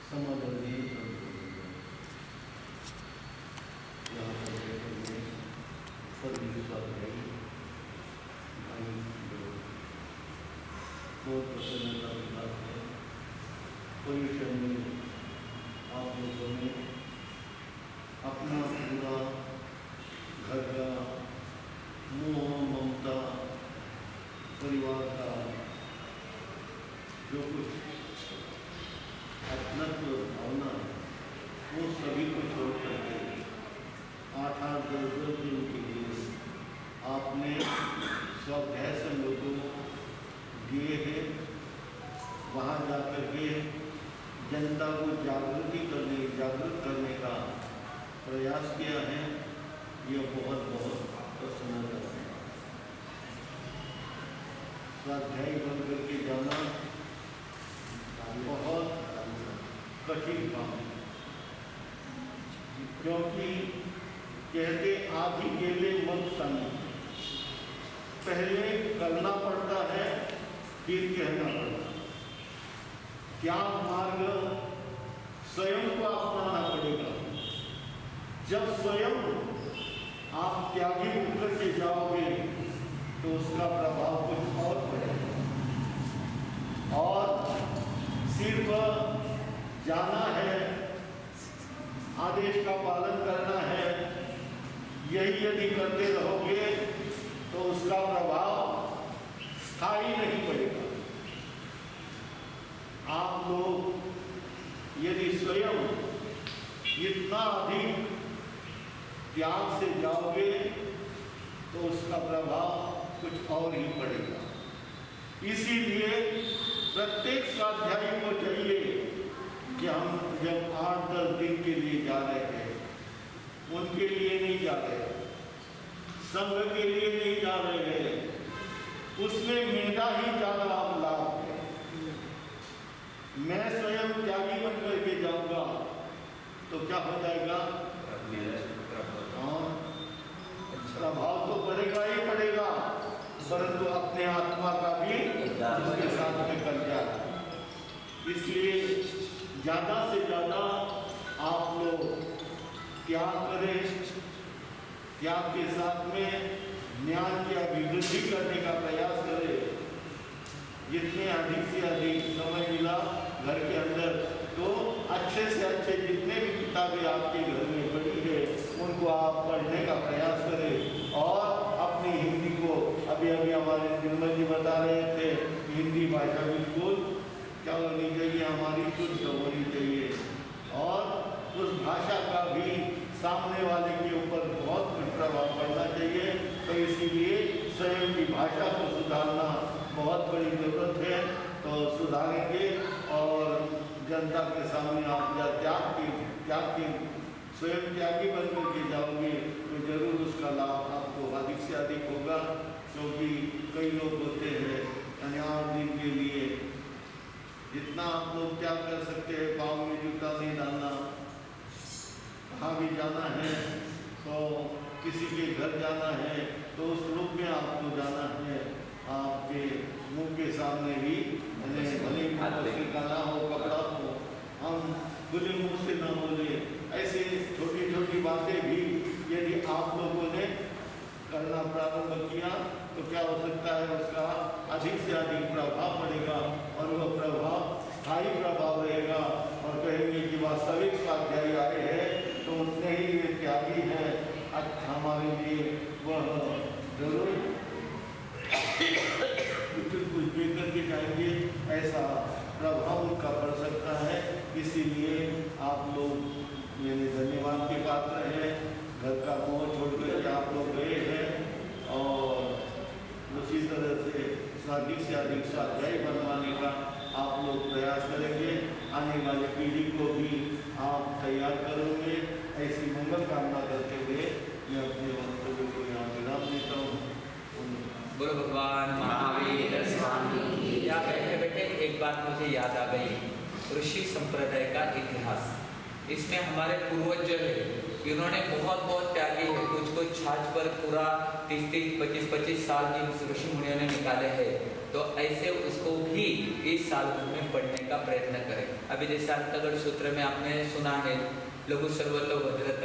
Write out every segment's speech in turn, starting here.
समाधि यहाँ पर बैठे सभी स्वाध्यायी भाई लोग बहुत प्रसन्नता की बात है। परिवेशन में आप लोगों ने अपना पूरा घर का मोह ममता परिवार का जो कुछ अपनत्व भावना वो सभी को छोड़ करके 8-10 दिन के लिए आपने स्वाध्याय संघ को दिए हैं। वहाँ जाकर के जनता को जागरूक करने का प्रयास किया है। यह बहुत बहुत प्रसन्नता है। स्वाध्यायी बन करके जाना बहुत कठिन काम है, क्योंकि कहते आधी गेले मन संग, पहले करना पड़ता है फिर कहना पड़ता है। त्याग मार्ग स्वयं को अपनाना पड़ेगा। जब स्वयं आप त्यागी होकर के जाओगे तो उसका प्रभाव कुछ और पड़ेगा। और सिर्फ जाना है, आदेश का पालन करना है, यही यदि करते रहोगे तो उसका प्रभाव स्थायी नहीं पड़ेगा। आप लोग यदि स्वयं इतना अधिक त्याग से जाओगे तो उसका प्रभाव कुछ और ही पड़ेगा। इसीलिए प्रत्येक स्वाध्यायी को चाहिए कि हम जब 8-10 दिन के लिए जा रहे हैं, उनके लिए नहीं जा रहे, संघ के लिए नहीं जा रहे हैं, उसमें मेरा ही ज़्यादा लाभ है। मैं स्वयं त्यागी बन करके जाऊंगा तो क्या हो जाएगा? हाँ, प्रभाव तो पड़ेगा ही पड़ेगा, परंतु अपने आत्मा का भी उसके साथ में कर जाए। इसलिए ज़्यादा से ज़्यादा आप लोग त्याग करें, त्याग के साथ में ज्ञान की अभिवृद्धि करने का प्रयास करें। जितने अधिक से अधिक समय मिला घर के अंदर तो अच्छे से अच्छे जितने भी किताबें आपके घर में पड़ी है उनको आप पढ़ने का प्रयास करें। और अपनी हिंदी को अभी हमारे निर्मल जी बता रहे थे, हिंदी भाषा बिल्कुल क्या होनी चाहिए, हमारी शुद्ध होनी चाहिए। और उस भाषा का भी सामने वाले के ऊपर बहुत कुछ प्रभाव पड़ना चाहिए। तो इसीलिए स्वयं की भाषा को सुधारना बहुत बड़ी जरूरत है। तो सुधारेंगे और जनता के सामने आप त्याग के स्वयं त्यागी बन करके जाओगे तो जरूर उसका लाभ आपको अधिक से अधिक होगा। क्योंकि कई लोग होते हैं 8 दिन के लिए जितना आप लोग त्याग कर सकते हैं, पाँव में जूता नहीं डालना, कहाँ भी जाना है तो किसी के घर जाना है तो उस रूप में आपको जाना है। आपके मुंह के सामने भी भले का ना हो, कपड़ा हो, हम खुले मुंह से ना बोले। ऐसे छोटी छोटी बातें भी यदि आप लोगों ने करना प्रारंभ किया तो क्या हो सकता है, उसका अधिक से अधिक प्रभाव पड़ेगा और वह प्रभाव स्थायी प्रभाव रहेगा। और कहेंगे कि वास्तविक स्वाध्यायी आए हैं तो उतने ही वे त्यागी हैं, अच्छा हमारे लिए वह जरूर कुछ देकर के जाएंगे, ऐसा प्रभाव उनका पड़ सकता है। इसीलिए आप लोग मेरे धन्यवाद के पात्र हैं। घर का मोह छोड़ कर आप लोग गए हैं और उसी तरह से अधिक से अधिक स्वाध्यायी बनवाने का आप लोग प्रयास करेंगे। आने वाली पीढ़ी को भी आप तैयार करोगे, ऐसी मंगल कामना करते हुए मैं अपने वक्तव्य को यहाँ विराम देता हूँ। बोलो भगवान महावीर स्वामी। यहाँ बैठे बैठे एक बात मुझे याद आ गई, ऋषि संप्रदाय का इतिहास। इसमें हमारे पूर्वज जो है इन्होंने बहुत त्यागी है। कुछ छाछ पर पूरा 30-25 साल जिन ऋषि मुनियों ने निकाले हैं तो ऐसे उसको भी इस साल में पढ़ने का प्रयत्न करें। अभी जैसे अंतगढ़ सूत्र में आपने सुना है लघु सर्वतो भद्रत,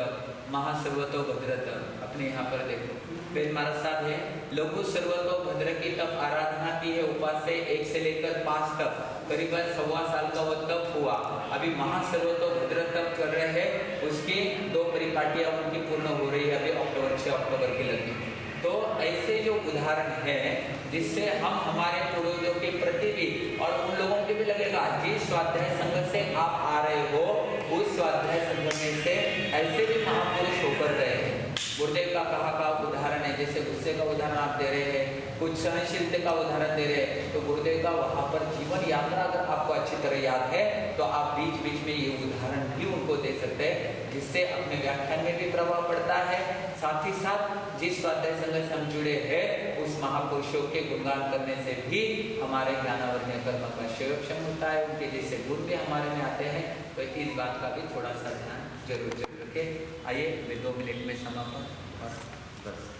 महासर्वतो भद्रत। अपने यहाँ पर देखो वेद महाराज साहब है, लघु सर्वतो भद्र की तब आराधना की है, उपास से 1 से लेकर 5 तक करीबन 1.25 साल का वो तप हुआ। अभी महासर्वतो भद्र तप कर रहे हैं, उसकी 2 परिपाटियां उनकी पूर्ण हो रही है अभी अक्टूबर 6 अक्टूबर की लगी। तो ऐसे जो उदाहरण है जिससे हम हमारे पूर्वजों के प्रति भी और उन लोगों के भी लगेगा जिस स्वाध्याय संघ से आप आ रहे हो उस स्वाध्याय संघ में से ऐसे भी महापुरुष होकर गए हैं। गुरुदेव का कहा उदाहरण है, जैसे गुस्से का उदाहरण आप दे रहे हैं, कुछ सहनशीलता का उदाहरण दे रहे हैं, तो गुरुदेव का वहाँ पर जीवन यात्रा अगर आपको अच्छी तरह याद है तो आप बीच बीच में ये उदाहरण भी उनको दे सकते हैं, जिससे अपने व्याख्यान में भी प्रभाव पड़ता है। साथ ही साथ जिस स्वाध्याय संघ से हम जुड़े हैं उस महापुरुषों के गुणगान करने से भी हमारे ज्ञानावर्णीय कर्म का संरक्षण होता है, उनके जैसे गुण भी हमारे में आते हैं। तो इस बात का भी थोड़ा सा ध्यान जरूर रखें। आइए मैं 2 मिनट में समापन और बस।